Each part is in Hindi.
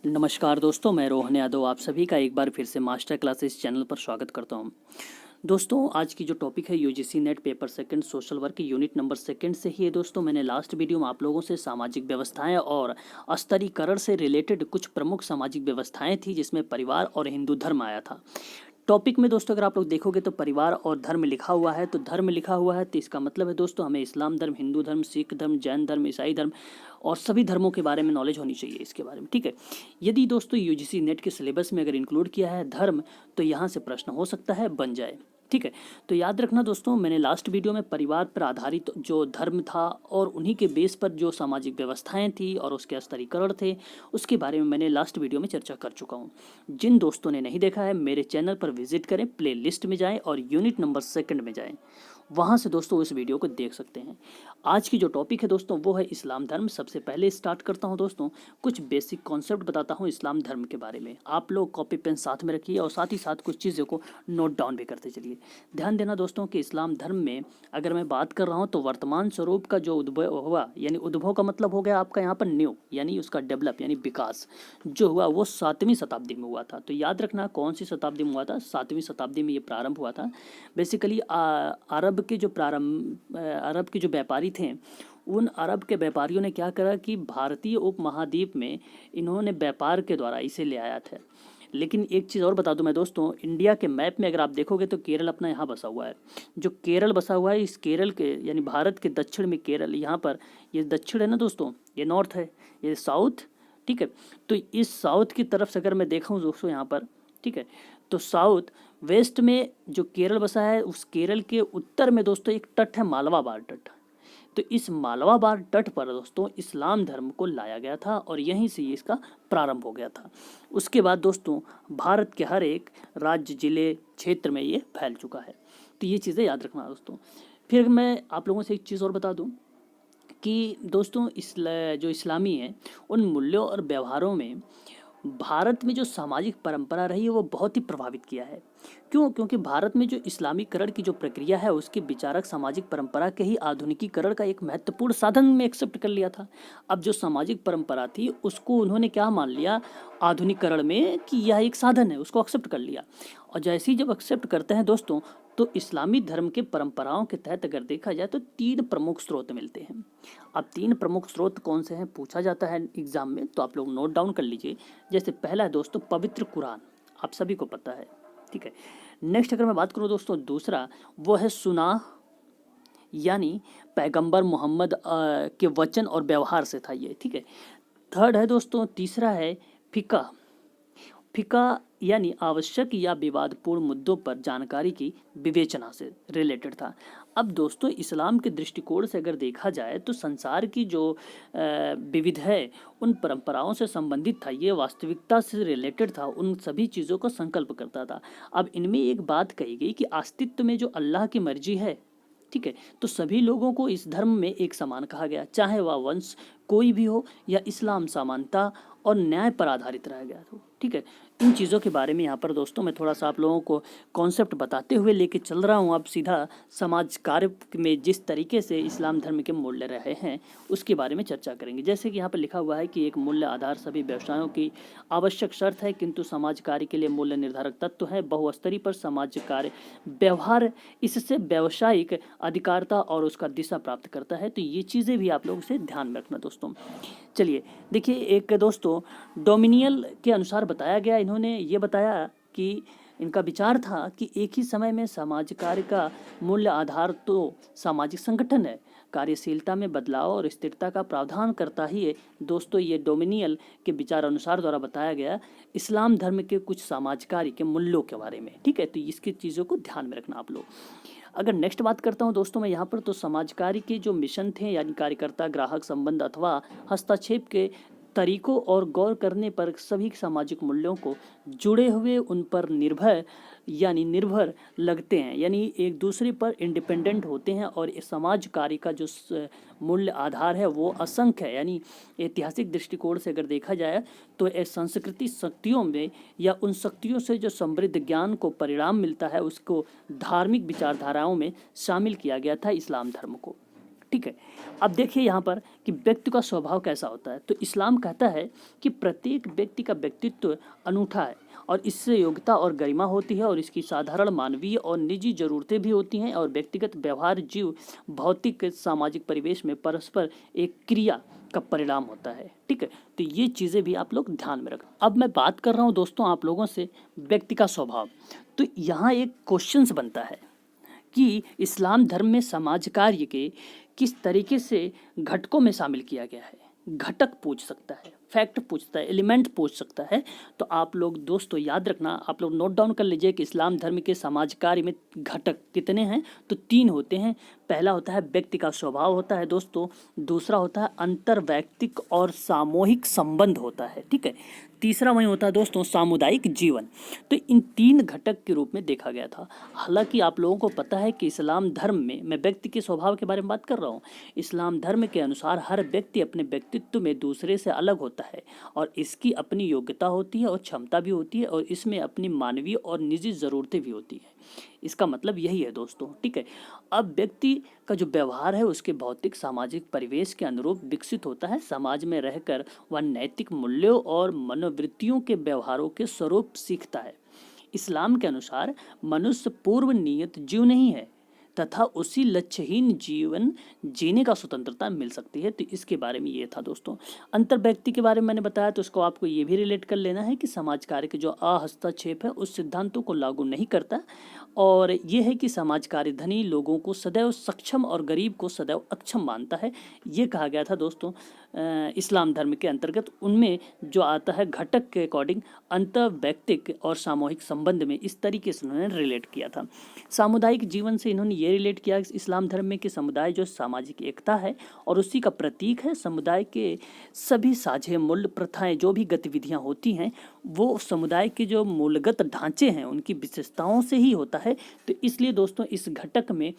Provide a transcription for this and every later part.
नमस्कार दोस्तों, मैं रोहन यादव आप सभी का एक बार फिर से मास्टर क्लासेस चैनल पर स्वागत करता हूं। दोस्तों, आज की जो टॉपिक है UGC net paper second social work unit number second से ही है। दोस्तों, मैंने लास्ट वीडियो में आप लोगों से सामाजिक व्यवस्थाएं और स्तरीकरण से रिलेटेड कुछ प्रमुख सामाजिक व्यवस्थाएं थी, जिसमें परिवार और हिंदू धर्म आया था। टॉपिक में दोस्तों अगर आप लोग देखोगे तो परिवार और धर्म लिखा हुआ है, तो धर्म लिखा हुआ है तो इसका मतलब है दोस्तों हमें इस्लाम धर्म, हिंदू धर्म, सिख धर्म, जैन धर्म, ईसाई धर्म और सभी धर्मों के बारे में नॉलेज होनी चाहिए इसके बारे में। ठीक है, यदि दोस्तों यूजीसी नेट के सिलेबस में अगर इंक्लूड किया है धर्म, तो यहाँ से प्रश्न हो सकता है बन जाए। ठीक है, तो याद रखना दोस्तों, मैंने लास्ट वीडियो में परिवार पर आधारित जो धर्म था और उन्हीं के बेस पर जो सामाजिक व्यवस्थाएं थी और उसके स्तरीकरण थे, उसके बारे में मैंने लास्ट वीडियो में चर्चा कर चुका हूं। जिन दोस्तों ने नहीं देखा है, मेरे चैनल पर विजिट करें, प्ले लिस्ट में जाएं और यूनिट नंबर सेकंड में जाएं, वहाँ से दोस्तों इस वीडियो को देख सकते हैं। आज की जो टॉपिक है दोस्तों वो है इस्लाम धर्म। सबसे पहले स्टार्ट करता हूँ दोस्तों, कुछ बेसिक कॉन्सेप्ट बताता हूँ इस्लाम धर्म के बारे में। आप लोग कॉपी पेन साथ में रखिए और साथ ही साथ कुछ चीज़ों को नोट डाउन भी करते चलिए। ध्यान देना दोस्तों कि इस्लाम धर्म में अगर मैं बात कर रहा हूँ तो वर्तमान स्वरूप का जो उद्भव हुआ, यानी उद्भव का मतलब हो गया आपका यहाँ पर न्यू, यानी उसका डेवलप यानी विकास जो हुआ वो 7वीं शताब्दी में हुआ था। तो याद रखना कौन सी शताब्दी में हुआ था, 7वीं शताब्दी में ये प्रारंभ हुआ था। बेसिकली अरब के जो व्यापारी थे, उन अरब के व्यापारियों ने क्या करा कि भारतीय उपमहाद्वीप में इन्होंने व्यापार के द्वारा इसे ले आया था। लेकिन एक चीज़ और बता दूं मैं दोस्तों, इंडिया के मैप में अगर आप देखोगे तो केरल अपना यहाँ बसा हुआ है। जो केरल बसा हुआ है, इस केरल के यानी भारत के दक्षिण में केरल, यहाँ पर ये दक्षिण है ना दोस्तों, ये नॉर्थ है, ये साउथ। ठीक है, तो इस साउथ की तरफ से अगर मैं देखूँ दोस्तों यहाँ पर, ठीक है, तो साउथ वेस्ट में जो केरल बसा है, उस केरल के उत्तर में दोस्तों एक तट है, मालवा बार तट। तो इस मालवा बार तट पर दोस्तों इस्लाम धर्म को लाया गया था और यहीं से इसका प्रारंभ हो गया था। उसके बाद दोस्तों भारत के हर एक राज्य, जिले, क्षेत्र में ये फैल चुका है। तो ये चीज़ें याद रखना दोस्तों। फिर मैं आप लोगों से एक चीज़ और बता दूं कि दोस्तों जो इस्लामी है, उन मूल्यों और व्यवहारों में भारत में जो सामाजिक परंपरा रही है वो बहुत ही प्रभावित किया है। क्यों? क्योंकि भारत में जो इस्लामीकरण की जो प्रक्रिया है, उसके विचारक सामाजिक परंपरा के ही आधुनिकीकरण का एक महत्वपूर्ण साधन में एक्सेप्ट कर लिया था। अब जो सामाजिक परंपरा थी उसको उन्होंने क्या मान लिया आधुनिकीकरण में कि यह एक साधन है, उसको एक्सेप्ट कर लिया। और जैसे ही जब एक्सेप्ट करते हैं दोस्तों, तो इस्लामी धर्म के परंपराओं के तहत अगर देखा जाए तो 3 प्रमुख स्रोत मिलते हैं। अब 3 प्रमुख स्रोत कौन से हैं पूछा जाता है एग्जाम में, तो आप लोग नोट डाउन कर लीजिए। जैसे पहला है दोस्तों पवित्र कुरान, आप सभी को पता है। ठीक है, नेक्स्ट अगर मैं बात करूं दोस्तों, दूसरा वो है सुन्नाह, यानी पैगंबर मोहम्मद के वचन और व्यवहार से था ये। ठीक है, थर्ड है दोस्तों, तीसरा है फिका। फिका यानी आवश्यक या विवादपूर्ण मुद्दों पर जानकारी की विवेचना से रिलेटेड था। अब दोस्तों इस्लाम के दृष्टिकोण से अगर देखा जाए तो संसार की जो विविध है उन परंपराओं से संबंधित था, ये वास्तविकता से रिलेटेड था, उन सभी चीज़ों का संकल्प करता था। अब इनमें एक बात कही गई कि अस्तित्व में जो अल्लाह की मर्जी है, ठीक है, तो सभी लोगों को इस धर्म में एक समान कहा गया, चाहे वह वंश कोई भी हो या इस्लाम समानता और न्याय पर आधारित रह गया तो। ठीक है, इन चीज़ों के बारे में यहाँ पर दोस्तों मैं थोड़ा सा आप लोगों को कॉन्सेप्ट बताते हुए लेके चल रहा हूँ। अब सीधा समाज कार्य में जिस तरीके से इस्लाम धर्म के मूल्य रहे हैं उसके बारे में चर्चा करेंगे। जैसे कि यहाँ पर लिखा हुआ है कि एक मूल्य आधार सभी व्यवसायों की आवश्यक शर्त है, किंतु समाज कार्य के लिए मूल्य निर्धारक तत्व है। बहुस्तरीय पर समाज कार्य व्यवहार इससे व्यावसायिक अधिकारता और उसका दिशा प्राप्त करता है। तो ये चीज़ें भी आप लोगों से ध्यान में रखना दोस्तों। चलिए देखिए, एक दोस्तों डोमिनियल के अनुसार बताया गया, इन्होंने ये बताया कि इनका विचार था कि एक ही समय में समाज कार्य का मूल्य आधार तो सामाजिक संगठन है, कार्यशीलता में बदलाव और स्थिरता का प्रावधान करता ही है। दोस्तों ये डोमिनियल के विचार अनुसार द्वारा बताया गया इस्लाम धर्म के कुछ समाज कार्य के मूल्यों के बारे में। ठीक है, तो इसकी चीज़ों को ध्यान में रखना आप लोग। अगर नेक्स्ट बात करता हूं दोस्तों मैं यहाँ पर, तो समाज कार्य के जो मिशन थे, यानी कार्यकर्ता ग्राहक संबंध अथवा हस्तक्षेप के तरीकों और गौर करने पर सभी सामाजिक मूल्यों को जुड़े हुए उन पर निर्भर लगते हैं, यानी एक दूसरे पर इंडिपेंडेंट होते हैं। और इस समाज कार्य का जो मूल्य आधार है वो असंख्य है, यानी ऐतिहासिक दृष्टिकोण से अगर देखा जाए तो संस्कृति शक्तियों में या उन शक्तियों से जो समृद्ध ज्ञान को परिणाम मिलता है उसको धार्मिक विचारधाराओं में शामिल किया गया था इस्लाम धर्म को। ठीक है। अब देखिए यहाँ पर कि व्यक्ति का स्वभाव कैसा होता है। तो इस्लाम कहता है कि प्रत्येक व्यक्ति का व्यक्तित्व अनूठा है और इससे योग्यता और गरिमा होती है और इसकी साधारण मानवीय और निजी ज़रूरतें भी होती हैं और व्यक्तिगत व्यवहार जीव भौतिक सामाजिक परिवेश में परस्पर एक क्रिया का परिणाम होता है। ठीक है, तो ये चीज़ें भी आप लोग ध्यान में रखें। अब मैं बात कर रहा हूँ दोस्तों आप लोगों से व्यक्ति का स्वभाव। तो यहाँ एक क्वेश्चंस बनता है कि इस्लाम धर्म में समाज कार्य के किस तरीके से घटकों में शामिल किया गया है। घटक पूछ सकता है, फैक्ट पूछता है, एलिमेंट पूछ सकता है। तो आप लोग दोस्तों याद रखना, आप लोग नोट डाउन कर लीजिए कि इस्लाम धर्म के समाज कार्य में घटक कितने हैं। तो 3 होते हैं। पहला होता है व्यक्ति का स्वभाव होता है दोस्तों, दूसरा होता है अंतर्वैयक्तिक और सामूहिक संबंध होता है। ठीक है, तीसरा वही होता है दोस्तों सामुदायिक जीवन। तो इन 3 घटक के रूप में देखा गया था। हालांकि आप लोगों को पता है कि इस्लाम धर्म में, मैं व्यक्ति के स्वभाव के बारे में बात कर रहा हूँ, इस्लाम धर्म के अनुसार हर व्यक्ति अपने व्यक्तित्व में दूसरे से अलग होता है और इसकी अपनी योग्यता होती है और क्षमता भी होती है और इसमें अपनी मानवीय और निजी ज़रूरतें भी होती है। इसका मतलब यही है दोस्तों। ठीक है, अब व्यक्ति का जो व्यवहार है उसके भौतिक सामाजिक परिवेश के अनुरूप विकसित होता है। समाज में रहकर वह नैतिक मूल्यों और मनोवृत्तियों के व्यवहारों के स्वरूप सीखता है। इस्लाम के अनुसार मनुष्य पूर्व नियत जीव नहीं है तथा उसी लक्ष्यहीन जीवन जीने का स्वतंत्रता मिल सकती है। तो इसके बारे में ये था दोस्तों। अंतर व्यक्ति के बारे में मैंने बताया, तो उसको आपको ये भी रिलेट कर लेना है कि समाज कार्य के जो अहस्तक्षेप है उस सिद्धांतों को लागू नहीं करता और ये है कि समाज कार्य धनी लोगों को सदैव सक्षम और गरीब को सदैव अक्षम मानता है। ये कहा गया था दोस्तों इस्लाम धर्म के अंतर्गत। उनमें जो आता है घटक के अकॉर्डिंग अंतर्वैयक्तिक और सामूहिक संबंध में इस तरीके से उन्होंने रिलेट किया था। सामुदायिक जीवन से इन्होंने ये रिलेट किया इस्लाम धर्म में कि समुदाय जो सामाजिक एकता है और उसी का प्रतीक है। समुदाय के सभी साझे मूल्य प्रथाएं जो भी गतिविधियां होती हैं वो समुदाय के जो मूलगत ढांचे हैं उनकी विशेषताओं से ही होता है। तो इसलिए दोस्तों इस घटक में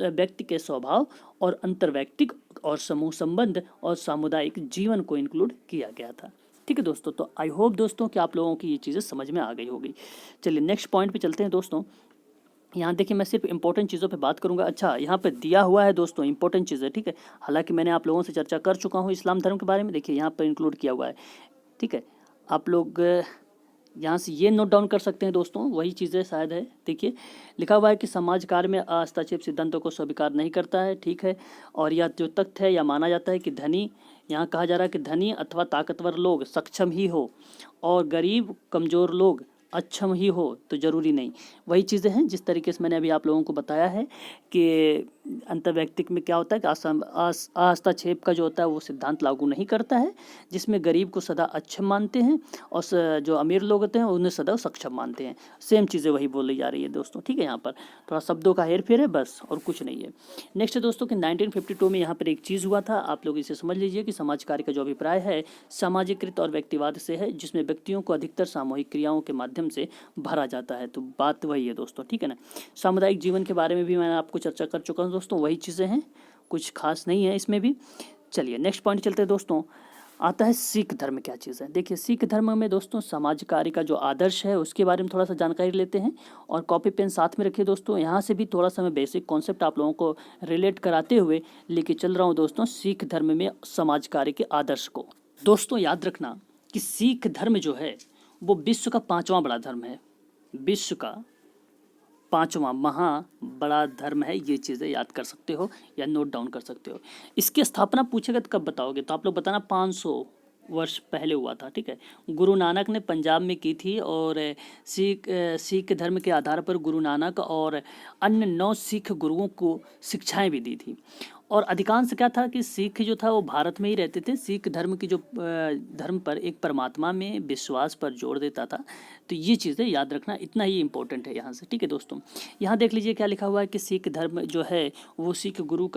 व्यक्ति के स्वभाव और अंतर्वैयक्तिक और समूह संबंध और सामुदायिक जीवन को इंक्लूड किया गया था। ठीक है दोस्तों, तो आई होप दोस्तों कि आप लोगों की ये चीज़ें समझ में आ गई होगी। चलिए नेक्स्ट पॉइंट पे चलते हैं दोस्तों। यहाँ देखिए मैं सिर्फ इंपॉर्टेंट चीज़ों पे बात करूँगा। अच्छा, यहाँ पे दिया हुआ है दोस्तों इंपॉर्टेंट चीज़ें। ठीक है, हालांकि मैंने आप लोगों से चर्चा कर चुका हूँ इस्लाम धर्म के बारे में। देखिए यहाँ पर इंक्लूड किया हुआ है। ठीक है, आप लोग यहाँ से ये नोट डाउन कर सकते हैं दोस्तों, वही चीज़ें शायद है। देखिए लिखा हुआ है कि समाज कार्य में हस्तक्षेप सिद्धांतों को स्वीकार नहीं करता है। ठीक है, और यह जो तथ्य है या माना जाता है कि धनी, यहाँ कहा जा रहा है कि धनी अथवा ताकतवर लोग सक्षम ही हो और गरीब कमज़ोर लोग अक्षम ही हो, तो ज़रूरी नहीं। वही चीज़ें हैं जिस तरीके से मैंने अभी आप लोगों को बताया है कि अंतर्वैयक्तिक में क्या होता है कि हस्तक्षेप का जो होता है वो सिद्धांत लागू नहीं करता है, जिसमें गरीब को सदा अक्षम मानते हैं और जो अमीर लोग होते हैं उन्हें सदा सक्षम मानते हैं। सेम चीज़ें वही बोली जा रही है दोस्तों। ठीक है, यहाँ पर थोड़ा शब्दों का हेर फेर है बस, और कुछ नहीं है। नेक्स्ट है दोस्तों कि 1952 में यहाँ पर एक चीज़ हुआ था, आप लोग इसे समझ लीजिए कि समाज कार्य का जो अभिप्राय है सामाजिकृत और व्यक्तिवाद से है, जिसमें व्यक्तियों को अधिकतर सामूहिक क्रियाओं के माध्यम से भरा जाता है। तो बात वही है दोस्तों। ठीक है ना, सामुदायिक जीवन के बारे में भी मैंने आपको चर्चा कर चुका हूँ दोस्तों, वही चीज़ें हैं, कुछ खास नहीं है इसमें भी। चलिए नेक्स्ट पॉइंट चलते हैं दोस्तों। आता है सिख धर्म क्या चीज़ है। देखिए सिख धर्म में दोस्तों समाज कार्य का जो आदर्श है उसके बारे में थोड़ा सा जानकारी लेते हैं और कॉपी पेन साथ में रखिए दोस्तों। यहाँ से भी थोड़ा सा मैं बेसिक कॉन्सेप्ट आप लोगों को रिलेट कराते हुए लेके चल रहा हूँ दोस्तों सिख धर्म में समाज कार्य के आदर्श को। दोस्तों याद रखना कि सिख धर्म जो है वो विश्व का 5वां बड़ा धर्म है, विश्व का 5वां महा बड़ा धर्म है। ये चीज़ें याद कर सकते हो या नोट डाउन कर सकते हो। इसकी स्थापना पूछेगा तो कब बताओगे, तो आप लोग बताना 500 वर्ष पहले हुआ था। ठीक है, गुरु नानक ने पंजाब में की थी और सिख धर्म के आधार पर गुरु नानक और अन्य 9 सिख गुरुओं को शिक्षाएं भी दी थी। और अधिकांश क्या था कि सिख जो था वो भारत में ही रहते थे। सिख धर्म की जो धर्म पर एक परमात्मा में विश्वास पर जोर देता था। तो ये चीज़ें याद रखना इतना ही इम्पोर्टेंट है यहाँ से। ठीक है दोस्तों, यहाँ देख लीजिए क्या लिखा हुआ है कि सिख धर्म जो है वो सिख गुरु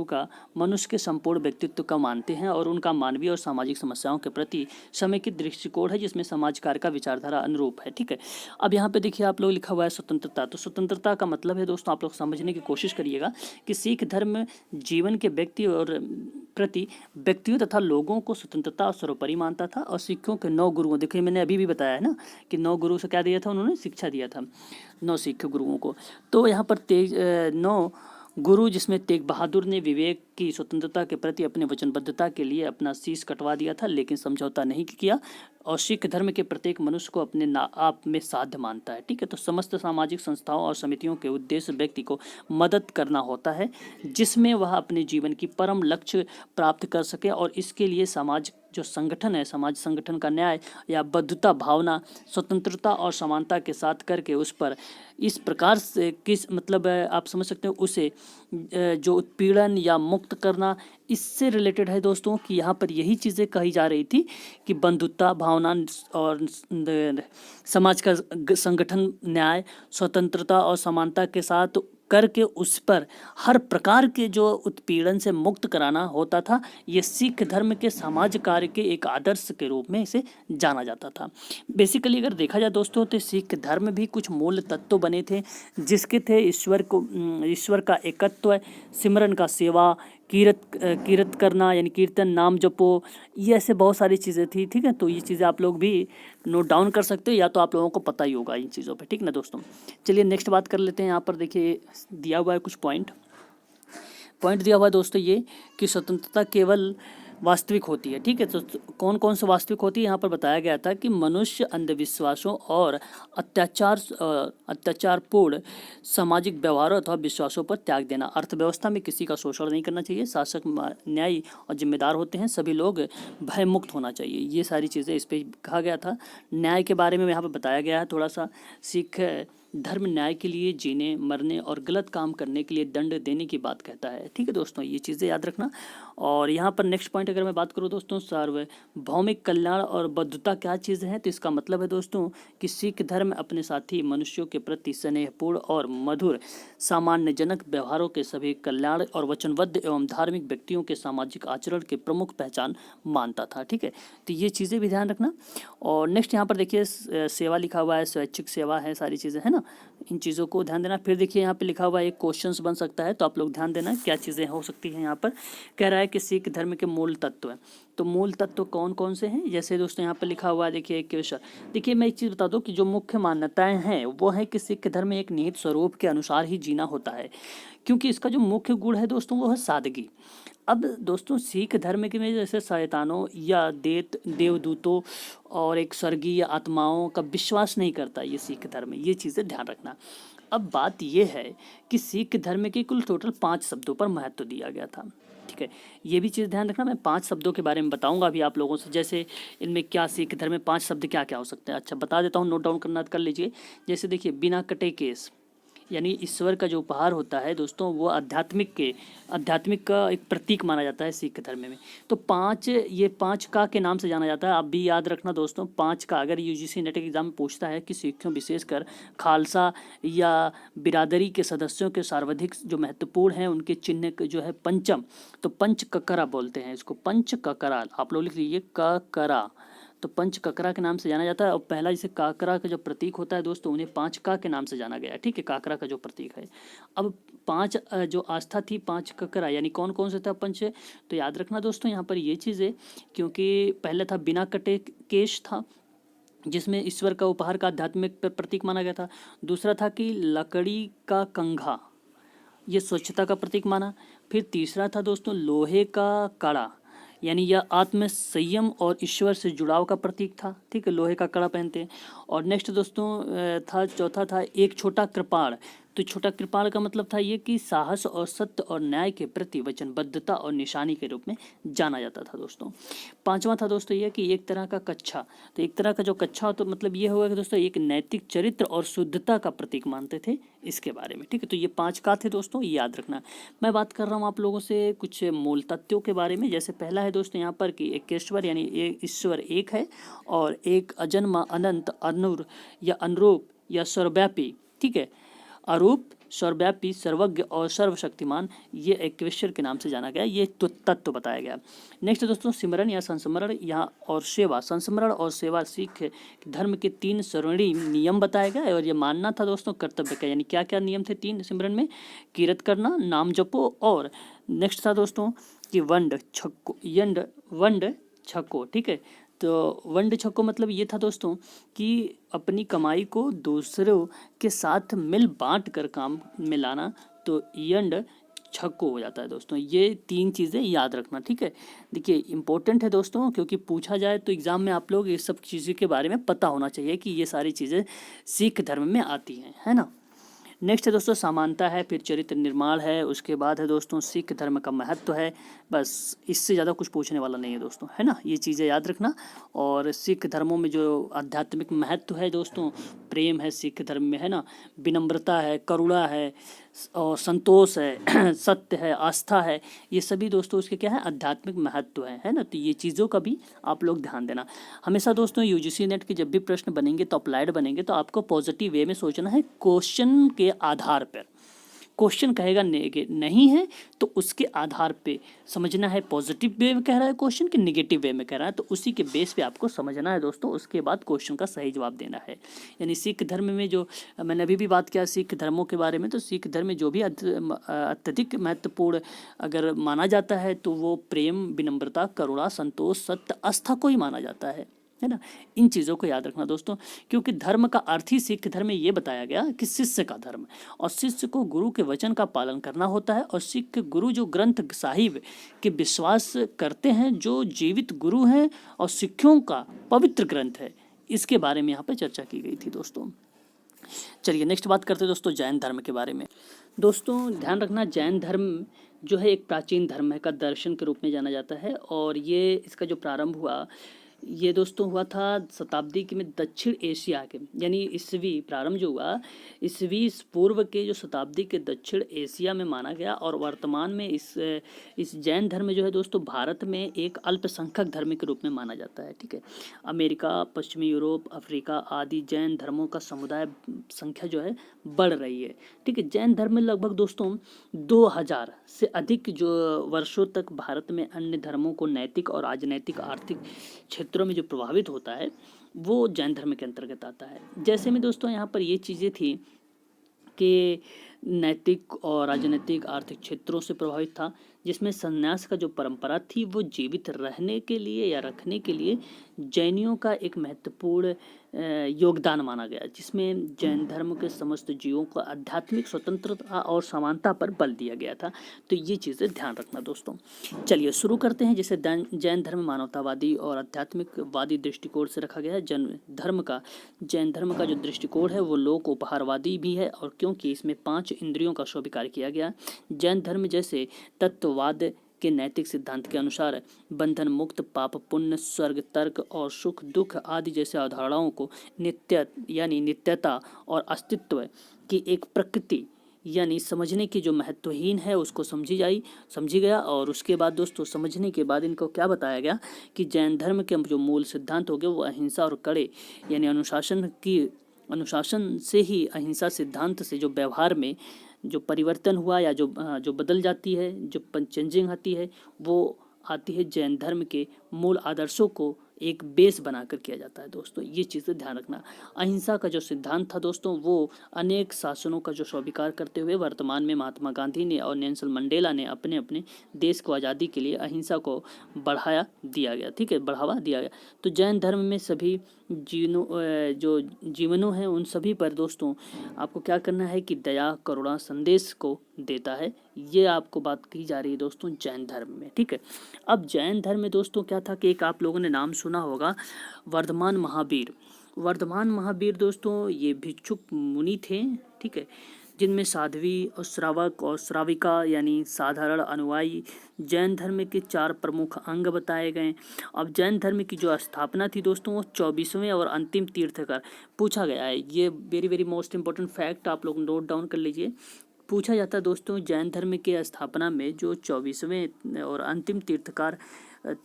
का मनुष्य के संपूर्ण व्यक्तित्व का मानते हैं और उनका मानवीय और सामाजिक समस्याओं के प्रति समेकित दृष्टिकोण है जिसमें समाज कार्य का विचारधारा अनुरूप है। ठीक है, अब यहाँ पे देखिए आप लोग लिखा हुआ है स्वतंत्रता। तो स्वतंत्रता का मतलब है दोस्तों, आप लोग समझने की कोशिश करिएगा कि सिख धर्म जीवन के व्यक्ति और प्रति व्यक्तियों तथा लोगों को स्वतंत्रता और सर्वोपरि मानता था। और सिखों के 9 गुरुओं, देखिए मैंने अभी भी बताया है ना कि 9 गुरु से क्या दिया था, उन्होंने शिक्षा दिया था 9 सिख गुरुओं को। तो यहाँ पर 9 गुरु, जिसमें तेग बहादुर ने विवेक की स्वतंत्रता के प्रति अपनी वचनबद्धता के लिए अपना शीश कटवा दिया था, लेकिन समझौता नहीं किया, और सिख धर्म के प्रत्येक मनुष्य को अपने आप में साध्य मानता है। ठीक है, तो समस्त सामाजिक संस्थाओं और समितियों के उद्देश्य व्यक्ति को मदद करना होता है, जिसमें वह अपने जीवन की परम लक्ष्य प्राप्त कर सके, और इसके लिए समाज जो संगठन है, समाज संगठन का न्याय या बद्धता भावना, स्वतंत्रता और समानता के साथ करके उस पर इस प्रकार से किस मतलब आप समझ सकते हो उसे जो उत्पीड़न या मुक्त करना, इससे रिलेटेड है दोस्तों कि यहाँ पर यही चीज़ें कही जा रही थी कि बंधुता भावना और समाज का संगठन न्याय, स्वतंत्रता और समानता के साथ करके उस पर हर प्रकार के जो उत्पीड़न से मुक्त कराना होता था। ये सिख धर्म के समाज कार्य के एक आदर्श के रूप में इसे जाना जाता था। बेसिकली अगर देखा जाए दोस्तों तो सिख धर्म भी कुछ मूल तत्व बने थे, जिसके थे ईश्वर का एकत्व, सिमरन का सेवा, कीरत करना यानी कीर्तन, नाम जपो, ये ऐसे बहुत सारी चीज़ें थी। ठीक है, तो ये चीज़ें आप लोग भी नोट डाउन कर सकते हो, या तो आप लोगों को पता ही होगा इन चीज़ों पे। ठीक ना दोस्तों, चलिए नेक्स्ट बात कर लेते हैं। यहाँ पर देखिए दिया हुआ है कुछ पॉइंट दिया हुआ है दोस्तों, ये कि स्वतंत्रता केवल वास्तविक होती है। ठीक है, तो कौन कौन से वास्तविक होती है यहाँ पर बताया गया था कि मनुष्य अंधविश्वासों और अत्याचारपूर्ण सामाजिक व्यवहारों अथवा विश्वासों पर त्याग देना, अर्थव्यवस्था में किसी का शोषण नहीं करना चाहिए, शासक न्यायी और जिम्मेदार होते हैं, सभी लोग भय मुक्त होना चाहिए। ये सारी चीज़ें इस पर कहा गया था। न्याय के बारे में यहाँ पर बताया गया है थोड़ा सा। सिख धर्म न्याय के लिए जीने मरने और गलत काम करने के लिए दंड देने की बात कहता है। ठीक है दोस्तों, ये चीज़ें याद रखना। और यहाँ पर नेक्स्ट पॉइंट अगर मैं बात करूँ दोस्तों, सार्वभौमिक कल्याण और बद्धता क्या चीज़ है, तो इसका मतलब है दोस्तों कि सिख धर्म अपने साथी मनुष्यों के प्रति स्नेहपूर्ण और मधुर सामान्यजनक व्यवहारों के सभी कल्याण और वचनबद्ध एवं धार्मिक व्यक्तियों के सामाजिक आचरण के प्रमुख पहचान मानता था। ठीक है, तो ये चीज़ें भी ध्यान रखना। और नेक्स्ट यहाँ पर देखिए सेवा लिखा हुआ है, स्वैच्छिक सेवा है, सारी चीज़ें है ना, इन चीज़ों को ध्यान देना। फिर देखिए यहाँ पे लिखा हुआ है एक क्वेश्चंस बन सकता है, तो आप लोग ध्यान देना क्या चीज़ें हो सकती हैं। यहाँ पर कह रहा है कि सिख धर्म के मूल तत्व हैं, तो मूल तत्व कौन कौन से हैं, जैसे दोस्तों यहाँ पर लिखा हुआ है देखिए एक क्वेश्चन। देखिए मैं एक चीज़ बता दूँ कि जो मुख्य मान्यताएं हैं वो है कि सिख धर्म एक निहित स्वरूप के अनुसार ही जीना होता है, क्योंकि इसका जो मुख्य गुण है दोस्तों वो है सादगी। अब दोस्तों सिख धर्म के में जैसे शैतानों या देवदूतों और एक स्वर्गीय आत्माओं का विश्वास नहीं करता ये सिख धर्म, ये चीज़ें ध्यान रखना। अब बात ये है कि सिख धर्म के कुल टोटल 5 शब्दों पर महत्व दिया गया था। ठीक है, ये भी चीज़ ध्यान रखना। मैं 5 शब्दों के बारे में बताऊंगा अभी आप लोगों से, जैसे इनमें क्या सिख धर्म में 5 शब्द क्या क्या हो सकते हैं। अच्छा बता देता हूँ, नोट डाउन करना कर लीजिए। जैसे देखिए बिना कटे केस, यानी ईश्वर का जो उपहार होता है दोस्तों वो आध्यात्मिक का एक प्रतीक माना जाता है सिख धर्म में। तो 5 का के नाम से जाना जाता है। आप भी याद रखना दोस्तों, 5 का अगर यूजीसी नेट एग्जाम में पूछता है कि सिखों विशेषकर खालसा या बिरादरी के सदस्यों के सर्वाधिक जो महत्वपूर्ण हैं उनके चिन्ह जो है पंचम, तो पंच ककरा बोलते हैं इसको, पंच ककरा आप लोग लिख लीजिए ककरा, तो पंच ककरा के नाम से जाना जाता है। और पहला जैसे काकरा का जो प्रतीक होता है दोस्तों उन्हें 5 का के नाम से जाना गया है। ठीक है, काकरा का जो प्रतीक है। अब 5 जो आस्था थी 5 ककरा, यानी कौन कौन से था पंच, तो याद रखना दोस्तों यहाँ पर ये चीज़ है, क्योंकि पहला था बिना कटे केश था जिसमें ईश्वर का उपहार का आध्यात्मिक प्रतीक माना गया था। दूसरा था कि लकड़ी का कंघा, ये स्वच्छता का प्रतीक माना। फिर तीसरा था दोस्तों लोहे का कड़ा, यानी यह आत्म संयम और ईश्वर से जुड़ाव का प्रतीक था। ठीक है, लोहे का कड़ा पहनते हैं। और नेक्स्ट दोस्तों चौथा था एक छोटा कृपाण, तो छोटा कृपाण का मतलब था ये कि साहस और सत्य और न्याय के प्रति वचनबद्धता और निशानी के रूप में जाना जाता था दोस्तों। 5वां था दोस्तों ये कि एक तरह का कच्छा, तो एक तरह का जो कच्छा तो मतलब ये होगा कि दोस्तों एक नैतिक चरित्र और शुद्धता का प्रतीक मानते थे इसके बारे में। ठीक है, तो ये 5 का थे दोस्तों, ये याद रखना। मैं बात कर रहा हूँ आप लोगों से कुछ मूल तत्वों के बारे में। जैसे पहला है दोस्तों यहाँ पर कि एकेश्वर यानी ईश्वर एक है और एक अजन्मा अनंत अनुर या अनुरूप या सर्वव्यापी। ठीक है, अरूप सर्वव्यापी सर्वज्ञ और सर्वशक्तिमान, ये एकेश्वर के नाम से जाना गया, ये तत्व बताया गया। नेक्स्ट दोस्तों सिमरन या संस्मरण यहाँ और सेवा, संस्मरण और सेवा सिख धर्म के 3 स्वर्णिम नियम बताया गया और ये मानना था दोस्तों कर्तव्य का। यानी क्या क्या नियम थे 3 सिमरन में, कीरत करना, नाम जपो, और नेक्स्ट था दोस्तों कि वंड छक्को। ठीक है, तो वंड छक्को मतलब ये था दोस्तों कि अपनी कमाई को दूसरों के साथ मिल बांट कर काम में लाना, तो यंड छक्को हो जाता है दोस्तों। ये 3 चीज़ें याद रखना, ठीक है। देखिए इम्पोर्टेंट है दोस्तों, क्योंकि पूछा जाए तो एग्ज़ाम में आप लोग ये सब चीज़ों के बारे में पता होना चाहिए कि ये सारी चीज़ें सिख धर्म में आती हैं, है ना। नेक्स्ट है दोस्तों समानता है, फिर चरित्र निर्माण है, उसके बाद है दोस्तों सिख धर्म का महत्व है। बस इससे ज़्यादा कुछ पूछने वाला नहीं है दोस्तों, है ना। ये चीज़ें याद रखना। और सिख धर्मों में जो आध्यात्मिक महत्व है दोस्तों, प्रेम है सिख धर्म में, है ना, विनम्रता है, करुणा है और संतोष है सत्य है, आस्था है, ये सभी दोस्तों उसके क्या है, आध्यात्मिक महत्व है ना। तो ये चीज़ों का भी आप लोग ध्यान देना हमेशा दोस्तों। यूजीसी नेट के जब भी प्रश्न बनेंगे तो अप्लाइड बनेंगे तो आपको पॉजिटिव वे में सोचना है, क्वेश्चन के आधार पर। क्वेश्चन कहेगा नहीं है तो उसके आधार पे समझना है पॉजिटिव वे में कह रहा है क्वेश्चन कि निगेटिव वे में कह रहा है, तो उसी के बेस पे आपको समझना है दोस्तों। उसके बाद क्वेश्चन का सही जवाब देना है। यानी सिख धर्म में जो मैंने अभी भी बात किया सिख धर्मों के बारे में, तो सिख धर्म में जो भी अत्यधिक महत्वपूर्ण अगर माना जाता है तो वो प्रेम, विनम्रता, करुणा, संतोष, सत्य, आस्था को ही माना जाता है ना। इन चीज़ों को याद रखना दोस्तों, क्योंकि धर्म का अर्थ ही सिख धर्म में ये बताया गया कि शिष्य का धर्म, और शिष्य को गुरु के वचन का पालन करना होता है। और सिख गुरु जो ग्रंथ साहिब के विश्वास करते हैं, जो जीवित गुरु हैं और सिखों का पवित्र ग्रंथ है, इसके बारे में यहाँ पर चर्चा की गई थी दोस्तों। चलिए नेक्स्ट बात करते हैं दोस्तों जैन धर्म के बारे में। दोस्तों ध्यान रखना, जैन धर्म जो है एक प्राचीन धर्म है का दर्शन के रूप में जाना जाता है। और ये इसका जो प्रारंभ हुआ ये दोस्तों हुआ था शताब्दी के में दक्षिण एशिया के, यानी ईस्वी प्रारंभ जो हुआ ईस्वी पूर्व के जो शताब्दी के दक्षिण एशिया में माना गया। और वर्तमान में इस जैन धर्म जो है दोस्तों भारत में एक अल्पसंख्यक धर्म के रूप में माना जाता है, ठीक है। अमेरिका, पश्चिमी यूरोप, अफ्रीका आदि जैन धर्मों का समुदाय संख्या जो है बढ़ रही है, ठीक है। जैन धर्म में लगभग दोस्तों 2000 से अधिक जो वर्षों तक भारत में अन्य धर्मों को नैतिक और राजनैतिक आर्थिक क्षेत्रों में जो प्रभावित होता है वो जैन धर्म के अंतर्गत आता है। जैसे में दोस्तों यहाँ पर ये चीज़ें थी कि नैतिक और राजनीतिक आर्थिक क्षेत्रों से प्रभावित था, जिसमें संन्यास का जो परंपरा थी वो जीवित रहने के लिए या रखने के लिए जैनियों का एक महत्वपूर्ण योगदान माना गया, जिसमें जैन धर्म के समस्त जीवों को आध्यात्मिक स्वतंत्रता और समानता पर बल दिया गया था। तो ये चीज़ें ध्यान रखना दोस्तों। चलिए शुरू करते हैं। जैसे जैन धर्म मानवतावादी और आध्यात्मिकवादी दृष्टिकोण से रखा गया है। जैन धर्म का जो दृष्टिकोण है वो लोक उपहारवादी भी है, और क्योंकि इसमें 5 इंद्रियों का स्वीकार किया गया। जैन धर्म जैसे तत्ववाद के नैतिक सिद्धांत के अनुसार बंधन मुक्त, पाप पुण्य, स्वर्ग, तर्क और सुख दुख आदि जैसे अवधारणाओं को नित्यता और अस्तित्व की एक प्रकृति यानी समझने की जो महत्वहीन है उसको समझी गया। और उसके बाद दोस्तों समझने के बाद इनको क्या बताया गया कि जैन धर्म के जो मूल सिद्धांत हो गए वो अहिंसा और कड़े यानी अनुशासन से ही अहिंसा सिद्धांत से जो व्यवहार में जो परिवर्तन हुआ या जो बदल जाती है, जो चेंजिंग आती है, वो आती है जैन धर्म के मूल आदर्शों को एक बेस बनाकर किया जाता है दोस्तों। ये चीज़ें ध्यान रखना। अहिंसा का जो सिद्धांत था दोस्तों वो अनेक शासनों का जो स्वीकार करते हुए वर्तमान में महात्मा गांधी ने और नेल्सन मंडेला ने अपने अपने देश को आज़ादी के लिए अहिंसा को बढ़ावा दिया गया। तो जैन धर्म में सभी जो जीवनों हैं उन सभी पर दोस्तों आपको क्या करना है कि दया करुणा संदेश को देता है। ये आपको बात की जा रही है दोस्तों जैन धर्म में, ठीक है। अब जैन धर्म में दोस्तों क्या था कि एक आप लोगों ने नाम सुना होगा वर्धमान महावीर दोस्तों ये भिक्षुक मुनि थे, ठीक है, जिनमें साध्वी और श्रावक और श्राविका यानी साधारण अनुयायी जैन धर्म के 4 प्रमुख अंग बताए गए। अब जैन धर्म की जो स्थापना थी दोस्तों वो 24वें और अंतिम तीर्थंकर पूछा गया है। ये very very most important fact आप लोग नोट डाउन कर लीजिए। पूछा जाता है दोस्तों जैन धर्म के स्थापना में जो 24वें और अंतिम तीर्थंकर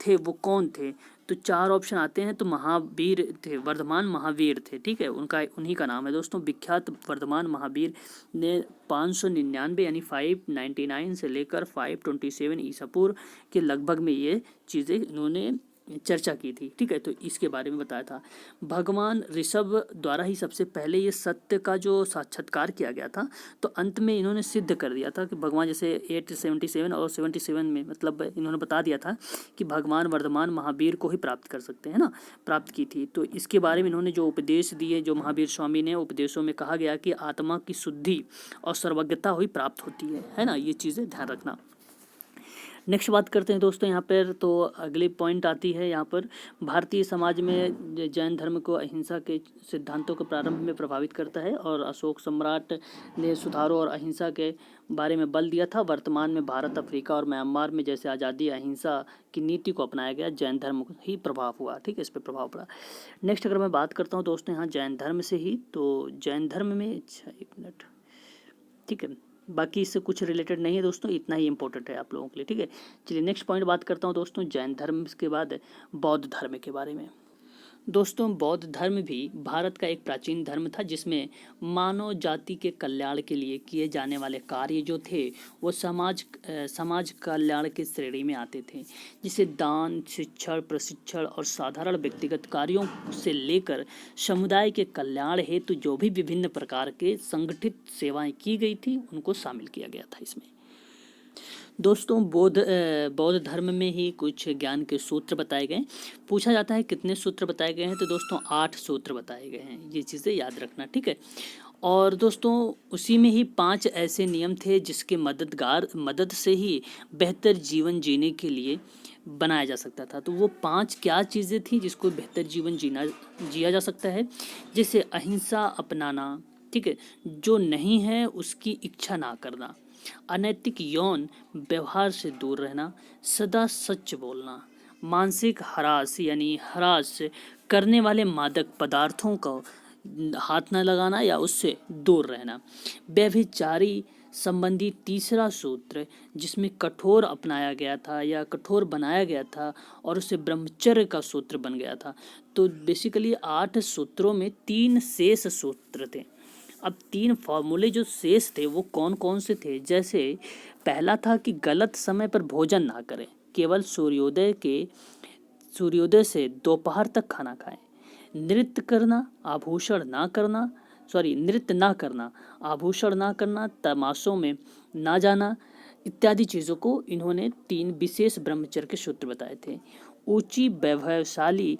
थे वो कौन थे। तो 4 ऑप्शन आते हैं। तो महावीर थे, वर्धमान महावीर थे, ठीक है, उन्हीं का नाम है दोस्तों। विख्यात वर्धमान महावीर ने 599 यानी 599 से लेकर 527 ईसा पूर्व के लगभग में ये चीज़ें इन्होंने चर्चा की थी, ठीक है। तो इसके बारे में बताया था। भगवान ऋषभ द्वारा ही सबसे पहले ये सत्य का जो साक्षात्कार किया गया था, तो अंत में इन्होंने सिद्ध कर दिया था कि भगवान, जैसे 877 और 77 में, मतलब इन्होंने बता दिया था कि भगवान वर्धमान महावीर को ही प्राप्त कर सकते हैं ना, प्राप्त की थी। तो इसके बारे में इन्होंने जो उपदेश दिए, जो महावीर स्वामी ने उपदेशों में कहा गया कि आत्मा की शुद्धि और सर्वज्ञता हुई प्राप्त होती है ना, ये चीज़ें ध्यान रखना। नेक्स्ट बात करते हैं दोस्तों यहाँ पर, तो अगली पॉइंट आती है यहाँ पर, भारतीय समाज में जैन धर्म को अहिंसा के सिद्धांतों को प्रारंभ में प्रभावित करता है और अशोक सम्राट ने सुधारों और अहिंसा के बारे में बल दिया था। वर्तमान में भारत, अफ्रीका और म्यांमार में जैसे आज़ादी अहिंसा की नीति को अपनाया गया, जैन धर्म ही प्रभाव हुआ, ठीक है, इस पर प्रभाव पड़ा। नेक्स्ट अगर मैं बात करता हूँ दोस्तों यहाँ जैन धर्म से ही, तो जैन धर्म में, अच्छा एक मिनट, ठीक है, बाकी इससे कुछ रिलेटेड नहीं है दोस्तों, इतना ही इंपॉर्टेंट है आप लोगों के लिए, ठीक है। चलिए नेक्स्ट पॉइंट बात करता हूँ दोस्तों जैन धर्म के बाद बौद्ध धर्म के बारे में। दोस्तों बौद्ध धर्म भी भारत का एक प्राचीन धर्म था, जिसमें मानव जाति के कल्याण के लिए किए जाने वाले कार्य जो थे वो समाज कल्याण की श्रेणी में आते थे, जिसे दान, शिक्षण, प्रशिक्षण और साधारण व्यक्तिगत कार्यों से लेकर समुदाय के कल्याण हेतु जो भी विभिन्न प्रकार के संगठित सेवाएं की गई थी उनको शामिल किया गया था इसमें। दोस्तों बौद्ध धर्म में ही कुछ ज्ञान के सूत्र बताए गए। पूछा जाता है कितने सूत्र बताए गए हैं, तो दोस्तों 8 सूत्र बताए गए हैं, ये चीज़ें याद रखना, ठीक है। और दोस्तों उसी में ही 5 ऐसे नियम थे जिसके मदद से ही बेहतर जीवन जीने के लिए बनाया जा सकता था। तो वो 5 क्या चीज़ें थी जिसको बेहतर जीवन जिया जा सकता है, जैसे अहिंसा अपनाना, ठीक है, जो नहीं है उसकी इच्छा ना करना, अनैतिक यौन व्यवहार से दूर रहना, सदा सच बोलना, मानसिक हरास करने वाले मादक पदार्थों का हाथ न लगाना या उससे दूर रहना। व्यभिचारी संबंधी तीसरा सूत्र जिसमें कठोर अपनाया गया था या कठोर बनाया गया था और उसे ब्रह्मचर्य का सूत्र बन गया था। तो बेसिकली 8 सूत्रों में 3 शेष सूत्र थे। अब 3 फॉर्मूले जो शेष थे वो कौन कौन से थे, जैसे पहला था कि गलत समय पर भोजन ना करें, केवल सूर्योदय से दोपहर तक खाना खाएं, नृत्य ना करना, आभूषण ना करना, तमाशों में ना जाना, इत्यादि चीज़ों को इन्होंने 3 विशेष ब्रह्मचर्य के सूत्र बताए थे। ऊंची वैभवशाली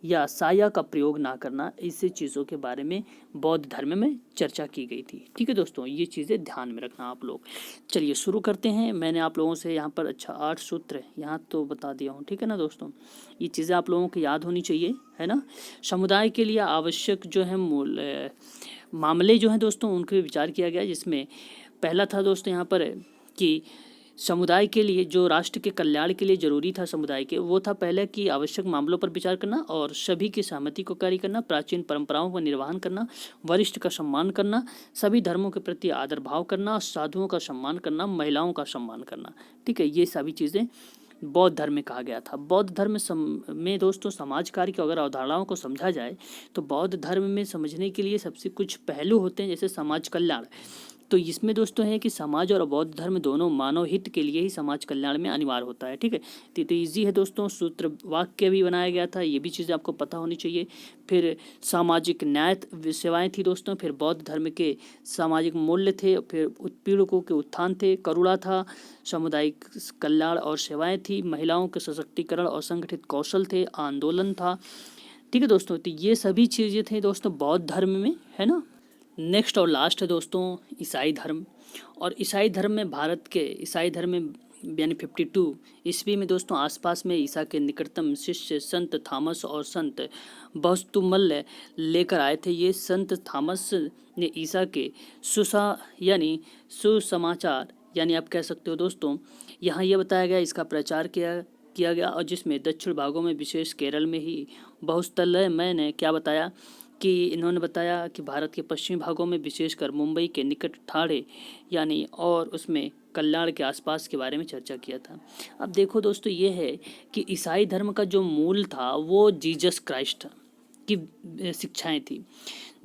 साया का प्रयोग ना करना, ऐसी चीज़ों के बारे में बौद्ध धर्म में चर्चा की गई थी, ठीक है दोस्तों, ये चीज़ें ध्यान में रखना आप लोग। चलिए शुरू करते हैं। मैंने आप लोगों से यहाँ पर 8 सूत्र यहाँ तो बता दिया हूँ, ठीक है ना दोस्तों, ये चीज़ें आप लोगों को याद होनी चाहिए, है ना। समुदाय के लिए आवश्यक जो है मामले जो हैं दोस्तों उनके विचार किया गया, जिसमें पहला था दोस्तों यहाँ पर कि समुदाय के लिए जो राष्ट्र के कल्याण के लिए जरूरी था समुदाय के, वो था पहले कि आवश्यक मामलों पर विचार करना और सभी की सहमति को कार्य करना, प्राचीन परंपराओं का निर्वहन करना, वरिष्ठ का सम्मान करना, सभी धर्मों के प्रति आदर भाव करना, साधुओं का सम्मान करना, महिलाओं का सम्मान करना, ठीक है, ये सभी चीज़ें बौद्ध धर्म में कहा गया था। बौद्ध धर्म में दोस्तों समाज कार्य की अगर अवधारणाओं को समझा जाए तो बौद्ध धर्म में समझने के लिए सबसे कुछ पहलू होते हैं, जैसे समाज कल्याण। तो इसमें दोस्तों है कि समाज और बौद्ध धर्म दोनों मानव हित के लिए ही समाज कल्याण में अनिवार्य होता है, ठीक है। तो ईजी है दोस्तों, सूत्र वाक्य भी बनाया गया था, ये भी चीज़ें आपको पता होनी चाहिए। फिर सामाजिक न्याय सेवाएं थी दोस्तों, फिर बौद्ध धर्म के सामाजिक मूल्य थे, फिर उत्पीड़कों के उत्थान थे, करुणा था, सामुदायिक कल्याण और सेवाएं थी, महिलाओं के सशक्तिकरण और संगठित कौशल थे, आंदोलन था, ठीक है दोस्तों। तो ये सभी चीज़ें थे दोस्तों बौद्ध धर्म में, है ना। नेक्स्ट और लास्ट है दोस्तों ईसाई धर्म। और ईसाई धर्म में भारत के ईसाई धर्म में यानी 52 ईस्वी में दोस्तों आसपास में ईसा के निकटतम शिष्य संत थॉमस और संत बौस्तुमल्य लेकर आए थे। ये संत थॉमस ने ईसा के सुसमाचार यानी आप कह सकते हो दोस्तों, यहाँ ये बताया गया, इसका प्रचार किया गया, और जिसमें दक्षिण भागों में विशेष केरल में ही बहुस्थल्य मैंने क्या बताया कि इन्होंने बताया कि भारत के पश्चिमी भागों में विशेषकर मुंबई के निकट ठाणे यानी और उसमें कल्याण के आसपास के बारे में चर्चा किया था। अब देखो दोस्तों ये है कि ईसाई धर्म का जो मूल था वो जीसस क्राइस्ट की शिक्षाएं थी।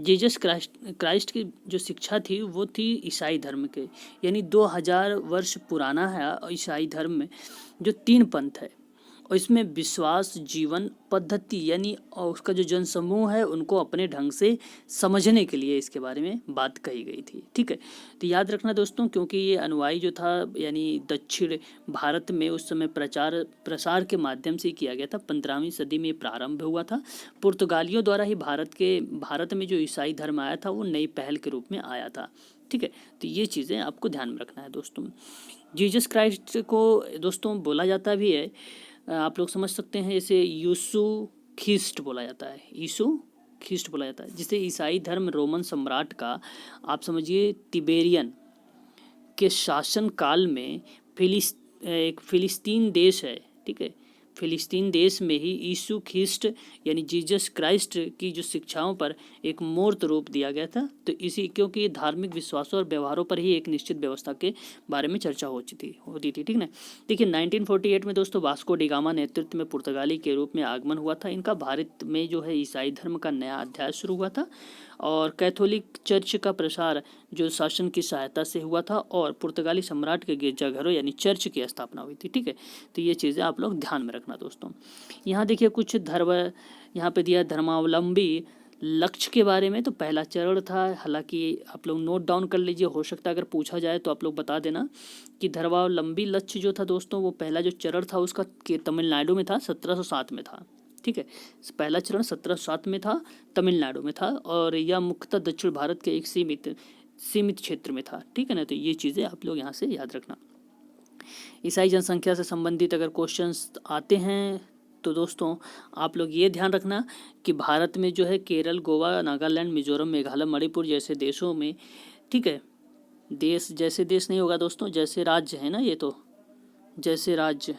जीसस क्राइस्ट की जो शिक्षा थी वो थी ईसाई धर्म के, यानी 2000 वर्ष पुराना है ईसाई धर्म में जो 3 पंथ है, और इसमें विश्वास, जीवन पद्धति यानी उसका जो जनसमूह है उनको अपने ढंग से समझने के लिए इसके बारे में बात कही गई थी। ठीक है, तो याद रखना दोस्तों, क्योंकि ये अनुयायी जो था यानी दक्षिण भारत में उस समय प्रसार के माध्यम से किया गया था। 15वीं सदी में प्रारंभ हुआ था। पुर्तगालियों द्वारा ही भारत में जो ईसाई धर्म आया था वो नई पहल के रूप में आया था। ठीक है, तो ये चीज़ें आपको ध्यान में रखना है दोस्तों। जीसस क्राइस्ट को दोस्तों बोला जाता भी है, आप लोग समझ सकते हैं, जैसे यीशु ख्रिस्ट बोला जाता है, यीशु ख्रिस्ट बोला जाता है, जिसे ईसाई धर्म रोमन सम्राट का आप समझिए तिबेरियन के शासन काल में एक फिलिस्तीन देश है। ठीक है, फिलिस्तीन देश में ही यीशु ख्रिस्ट यानी जीसस क्राइस्ट की जो शिक्षाओं पर एक मूर्त रूप दिया गया था। तो इसी क्योंकि धार्मिक विश्वासों और व्यवहारों पर ही एक निश्चित व्यवस्था के बारे में चर्चा होती थी। ठीक ना। देखिए 1948 में दोस्तों वास्को डी गामा नेतृत्व में पुर्तगाली के रूप में आगमन हुआ था। इनका भारत में जो है ईसाई धर्म का नया अध्याय शुरू हुआ था और कैथोलिक चर्च का प्रसार जो शासन की सहायता से हुआ था और पुर्तगाली सम्राट के गिरजाघरों यानी चर्च की स्थापना हुई थी। ठीक है, तो ये चीज़ें आप लोग ध्यान में रखना दोस्तों। यहाँ देखिए कुछ यहाँ पे दिया धर्मावलंबी लक्ष्य के बारे में। तो पहला चरण था, हालांकि आप लोग नोट डाउन कर लीजिए, हो सकता है अगर पूछा जाए तो आप लोग बता देना कि धर्मावलंबी लक्ष्य जो था दोस्तों, वो पहला जो चरण था उसका तमिलनाडु में था, 1707 में था। ठीक है, पहला चरण 1707 में था, तमिलनाडु में था और यह मुख्यतः दक्षिण भारत के एक सीमित क्षेत्र में था। ठीक है ना, तो ये चीज़ें आप लोग यहाँ से याद रखना। ईसाई जनसंख्या से संबंधित अगर क्वेश्चंस आते हैं तो दोस्तों आप लोग ये ध्यान रखना कि भारत में जो है केरल, गोवा, नागालैंड, मिजोरम, मेघालय, मणिपुर जैसे देशों में, ठीक है, जैसे देश नहीं होगा दोस्तों, जैसे राज्य है ना, ये तो जैसे राज्य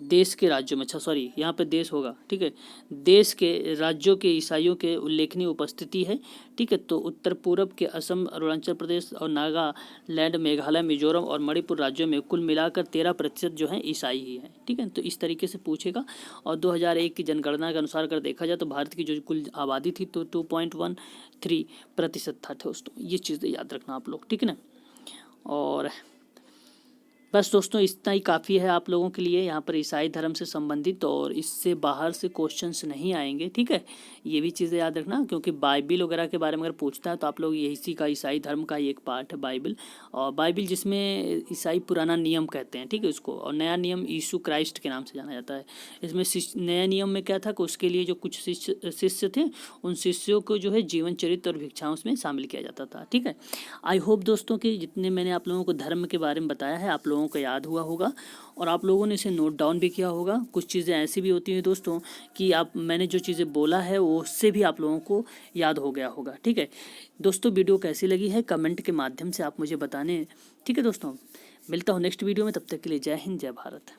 देश के राज्यों में, अच्छा सॉरी यहाँ पे देश होगा। ठीक है, देश के राज्यों के ईसाइयों के उल्लेखनीय उपस्थिति है। ठीक है, तो उत्तर पूर्व के असम, अरुणाचल प्रदेश और नागालैंड, मेघालय, मिजोरम और मणिपुर राज्यों में कुल मिलाकर 13% जो है ईसाई ही हैं। ठीक है, तो इस तरीके से पूछेगा। और 2001 की जनगणना के अनुसार अगर देखा जाए तो भारत की जो कुल आबादी थी तो 2.13% था दोस्तों। ये चीज़ें याद रखना आप लोग। ठीक है ना, और बस दोस्तों इतना ही काफ़ी है आप लोगों के लिए यहाँ पर ईसाई धर्म से संबंधित, और इससे बाहर से क्वेश्चंस नहीं आएंगे। ठीक है, ये भी चीज़ें याद रखना, क्योंकि बाइबिल वगैरह के बारे में अगर पूछता है तो आप लोग इसी का ईसाई धर्म का ही एक पार्ट है बाइबिल, और बाइबिल जिसमें ईसाई पुराना नियम कहते हैं। ठीक है, उसको, और नया नियम यीशु क्राइस्ट के नाम से जाना जाता है। इसमें नया नियम में क्या था कि उसके लिए जो कुछ शिष्य थे, उन शिष्यों को जो है जीवन चरित्र और भिक्षाओं में शामिल किया जाता था। ठीक है, आई होप दोस्तों कि जितने मैंने आप लोगों को धर्म के बारे में बताया है आप लोगों को याद हुआ होगा और आप लोगों ने इसे नोट डाउन भी किया होगा। कुछ चीज़ें ऐसी भी होती हैं दोस्तों कि मैंने जो चीज़ें बोला है वो उससे भी आप लोगों को याद हो गया होगा। ठीक है दोस्तों, वीडियो कैसी लगी है कमेंट के माध्यम से आप मुझे बताने। ठीक है दोस्तों, मिलता हूँ नेक्स्ट वीडियो में, तब तक के लिए जय हिंद, जय भारत।